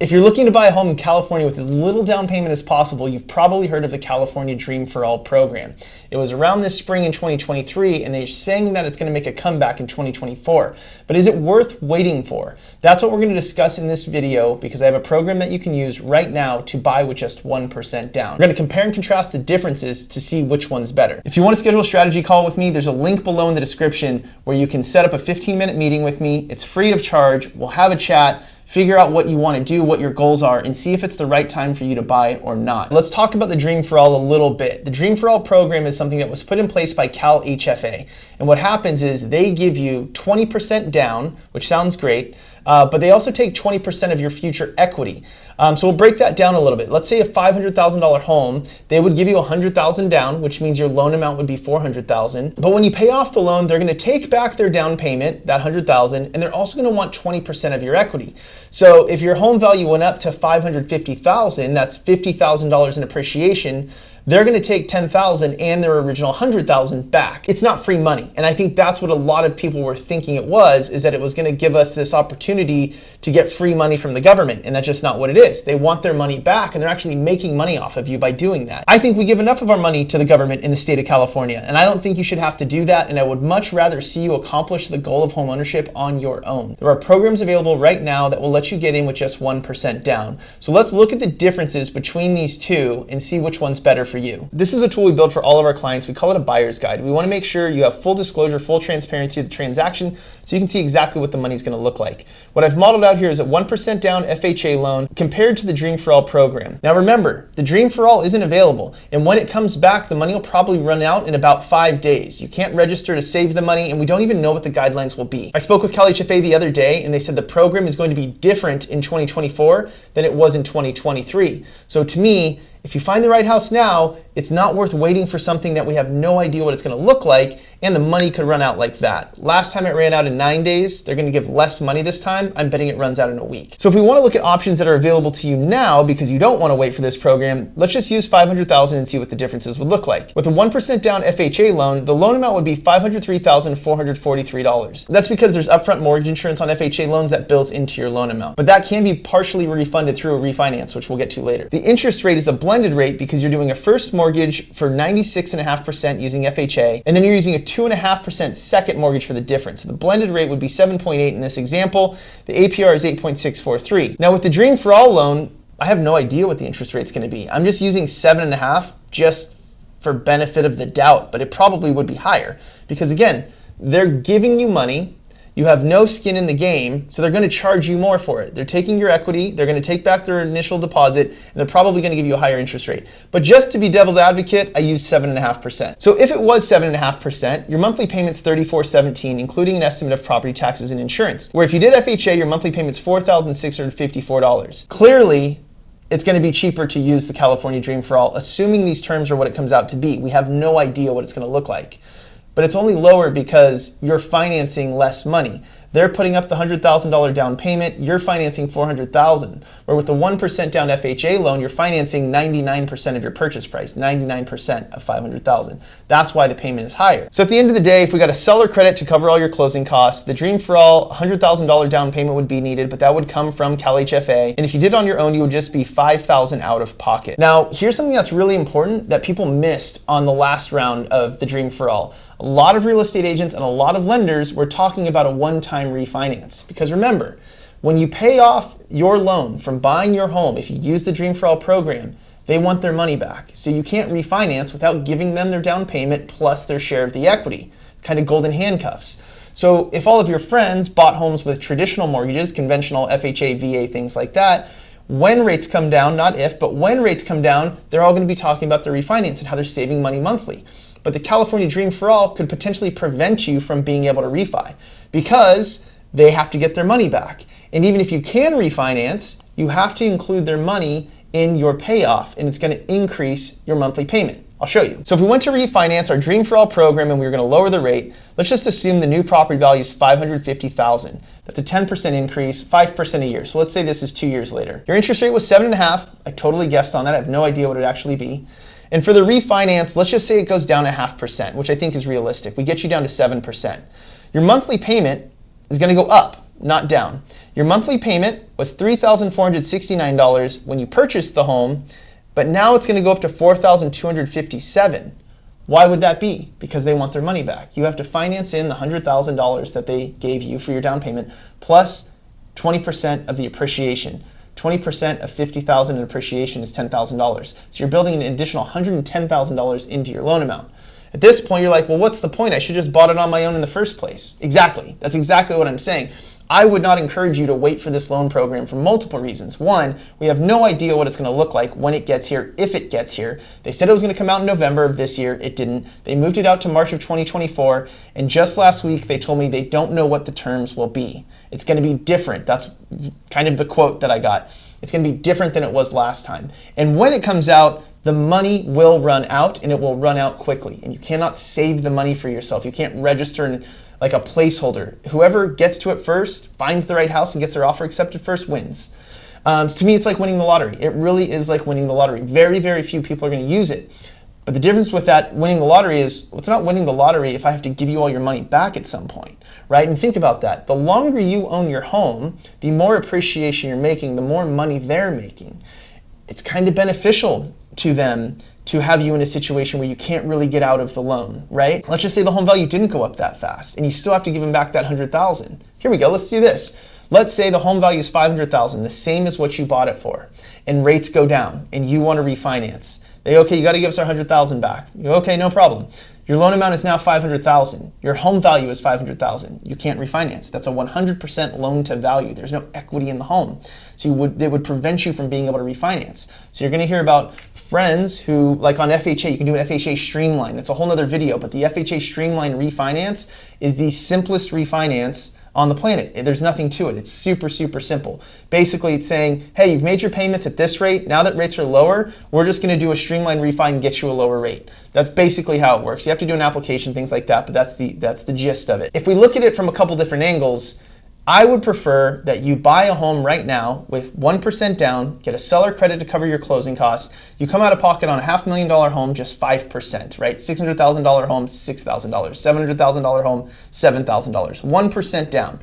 If you're looking to buy a home in California with as little down payment as possible, you've probably heard of the California Dream for All program. It was around this spring in 2023, and they're saying that it's going to make a comeback in 2024. But is it worth waiting for? That's what we're going to discuss in this video, because I have a program that you can use right now to buy with just 1% down. We're going to compare and contrast the differences to see which one's better. If you want to schedule a strategy call with me, there's a link below in the description where you can set up a 15-minute meeting with me. It's free of charge. We'll have a chat, figure out what you want to do, what your goals are, and see if it's the right time for you to buy or not. Let's talk about the Dream for All a little bit. The Dream for All program is something that was put in place by Cal HFA. And what happens is they give you 20% down, which sounds great, but they also take 20% of your future equity. So we'll break that down a little bit. Let's say a $500,000 home, they would give you $100,000 down, which means your loan amount would be $400,000. But when you pay off the loan, they're going to take back their down payment, that $100,000, and they're also going to want 20% of your equity. So if your home value went up to $550,000, that's $50,000 in appreciation, they're going to take $10,000 and their original $100,000 back. It's not free money. And I think that's what a lot of people were thinking it was, is that it was going to give us this opportunity to get free money from the government. And that's just not what it is. They want their money back, and they're actually making money off of you by doing that. I think we give enough of our money to the government in the state of California, and I don't think you should have to do that. And I would much rather see you accomplish the goal of home ownership on your own. There are programs available right now that will let you get in with just 1% down. So let's look at the differences between these two and see which one's better for you. This is a tool we build for all of our clients. We call it a buyer's guide. We want to make sure you have full disclosure, full transparency of the transaction, so you can see exactly what the money's going to look like. What I've modeled out here is a 1% down FHA loan compared to the Dream for All program. Now remember, the Dream for All isn't available, and when it comes back, the money will probably run out in about 5 days. You can't register to save the money, and we don't even know what the guidelines will be. I spoke with Cal HFA the other day, and they said the program is going to be different in 2024 than it was in 2023. So to me, if you find the right house now, it's not worth waiting for something that we have no idea what it's going to look like, and the money could run out like that. Last time it ran out in 9 days. They're going to give less money this time. I'm betting it runs out in a week. So if we want to look at options that are available to you now because you don't want to wait for this program, let's just use $500,000 and see what the differences would look like. With a 1% down FHA loan, the loan amount would be $503,443. That's because there's upfront mortgage insurance on FHA loans that builds into your loan amount. But that can be partially refunded through a refinance, which we'll get to later. The interest rate is a blended rate because you're doing a first mortgage for 96.5% using FHA, and then you're using a 2.5% second mortgage for the difference. So the blended rate would be 7.8 in this example. The APR is 8.643. Now with the Dream for All loan, I have no idea what the interest rate's going to be. I'm just using 7.5 just for benefit of the doubt, but it probably would be higher because again, they're giving you money. You have no skin in the game, so they're going to charge you more for it. They're taking your equity, they're going to take back their initial deposit, and they're probably going to give you a higher interest rate. But just to be devil's advocate, I use 7.5%. So if it was 7.5%, your monthly payment's $34.17, including an estimate of property taxes and insurance. Where if you did FHA, your monthly payment's $4,654. Clearly, it's going to be cheaper to use the California Dream for All, assuming these terms are what it comes out to be. We have no idea what it's going to look like. But it's only lower because you're financing less money. They're putting up the $100,000 down payment, you're financing $400,000. Where with the 1% down FHA loan, you're financing 99% of your purchase price, 99% of $500,000. That's why the payment is higher. So at the end of the day, if we got a seller credit to cover all your closing costs, the Dream for All $100,000 down payment would be needed, but that would come from Cal HFA. And if you did it on your own, you would just be $5,000 out of pocket. Now, here's something that's really important that people missed on the last round of the Dream for All. A lot of real estate agents and a lot of lenders were talking about a one-time refinance. Because remember, when you pay off your loan from buying your home, if you use the Dream for All program, they want their money back. So you can't refinance without giving them their down payment plus their share of the equity, kind of golden handcuffs. So if all of your friends bought homes with traditional mortgages, conventional FHA, VA, things like that, when rates come down, not if, but when rates come down, they're all going to be talking about their refinance and how they're saving money monthly. But the California Dream for All could potentially prevent you from being able to refi because they have to get their money back. And even if you can refinance, you have to include their money in your payoff, and it's going to increase your monthly payment. I'll show you. So if we went to refinance our Dream for All program and we were going to lower the rate, let's just assume the new property value is $550,000. That's a 10% increase, 5% a year. So let's say this is 2 years later. Your interest rate was 7.5. I totally guessed on that. I have no idea what it would actually be. And for the refinance, let's just say it goes down 0.5%, which I think is realistic. We get you down to 7%. Your monthly payment is going to go up, not down. Your monthly payment was $3,469 when you purchased the home, but now it's going to go up to $4,257. Why would that be? Because they want their money back. You have to finance in the $100,000 that they gave you for your down payment, plus 20% of the appreciation. 20% of $50,000 in appreciation is $10,000. So you're building an additional $110,000 into your loan amount. At this point, you're like, well, what's the point? I should just bought it on my own in the first place. Exactly. That's exactly what I'm saying. I would not encourage you to wait for this loan program for multiple reasons. One, we have no idea what it's going to look like when it gets here, if it gets here. They said it was going to come out in November of this year. It didn't. They moved it out to March of 2024. And just last week, they told me they don't know what the terms will be. It's going to be different. That's kind of the quote that I got. It's going to be different than it was last time. And when it comes out, the money will run out, and it will run out quickly. And you cannot save the money for yourself. You can't register in like a placeholder. Whoever gets to it first, finds the right house and gets their offer accepted first, wins. To me, it's like winning the lottery. It really is like winning the lottery. Very, very few people are going to use it. But the difference with that winning the lottery is, well, it's not winning the lottery if I have to give you all your money back at some point, right? And think about that. The longer you own your home, the more appreciation you're making, the more money they're making. It's kind of beneficial to them to have you in a situation where you can't really get out of the loan, right? Let's just say the home value didn't go up that fast and you still have to give them back that $100,000. Here we go, let's do this. Let's say the home value is $500,000, the same as what you bought it for, and rates go down and you want to refinance. They go, okay, you got to give us our $100,000 back. You go, okay, no problem. Your loan amount is now $500,000. Your home value is $500,000. You can't refinance. That's a 100% loan to value. There's no equity in the home. So they would prevent you from being able to refinance. So you're going to hear about friends who, like on FHA, you can do an FHA Streamline. It's a whole nother video, but the FHA Streamline refinance is the simplest refinance on the planet. There's nothing to it. It's super, super simple. Basically, it's saying, hey, you've made your payments at this rate. Now that rates are lower, we're just going to do a streamline refi and get you a lower rate. That's basically how it works. You have to do an application, things like that, but that's the gist of it. If we look at it from a couple different angles, I would prefer that you buy a home right now with 1% down, get a seller credit to cover your closing costs. You come out of pocket on a $500,000 home, just 5%, right? $600,000 home, $6,000. $700,000 home, $7,000. 1% down.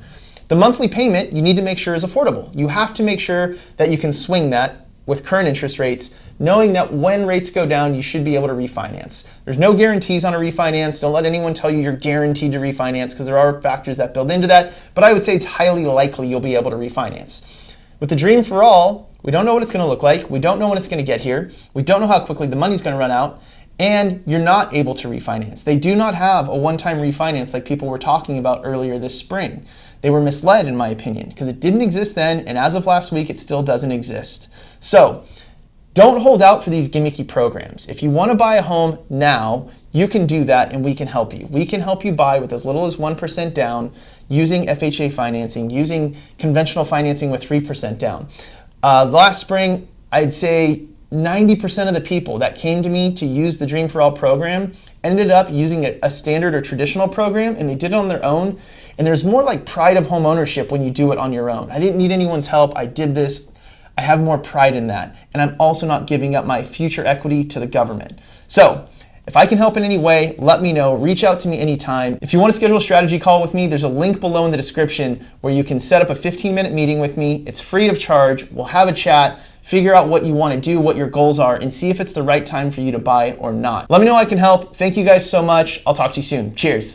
The monthly payment you need to make sure is affordable. You have to make sure that you can swing that with current interest rates, knowing that when rates go down, you should be able to refinance. There's no guarantees on a refinance. Don't let anyone tell you you're guaranteed to refinance because there are factors that build into that, but I would say it's highly likely you'll be able to refinance. With the Dream for All, we don't know what it's going to look like. We don't know when it's going to get here. We don't know how quickly the money's going to run out, and you're not able to refinance. They do not have a one-time refinance like people were talking about earlier this spring. They were misled, in my opinion, because it didn't exist then, and as of last week, it still doesn't exist. So, don't hold out for these gimmicky programs. If you want to buy a home now, you can do that and we can help you. We can help you buy with as little as 1% down using FHA financing, using conventional financing with 3% down. Last spring, I'd say 90% of the people that came to me to use the Dream for All program ended up using a standard or traditional program, and they did it on their own. And there's more like pride of home ownership when you do it on your own. I didn't need anyone's help. I did this. I have more pride in that. And I'm also not giving up my future equity to the government. So if I can help in any way, let me know. Reach out to me anytime. If you want to schedule a strategy call with me, there's a link below in the description where you can set up a 15-minute meeting with me. It's free of charge. We'll have a chat, figure out what you want to do, what your goals are, and see if it's the right time for you to buy or not. Let me know how I can help. Thank you guys so much. I'll talk to you soon. Cheers.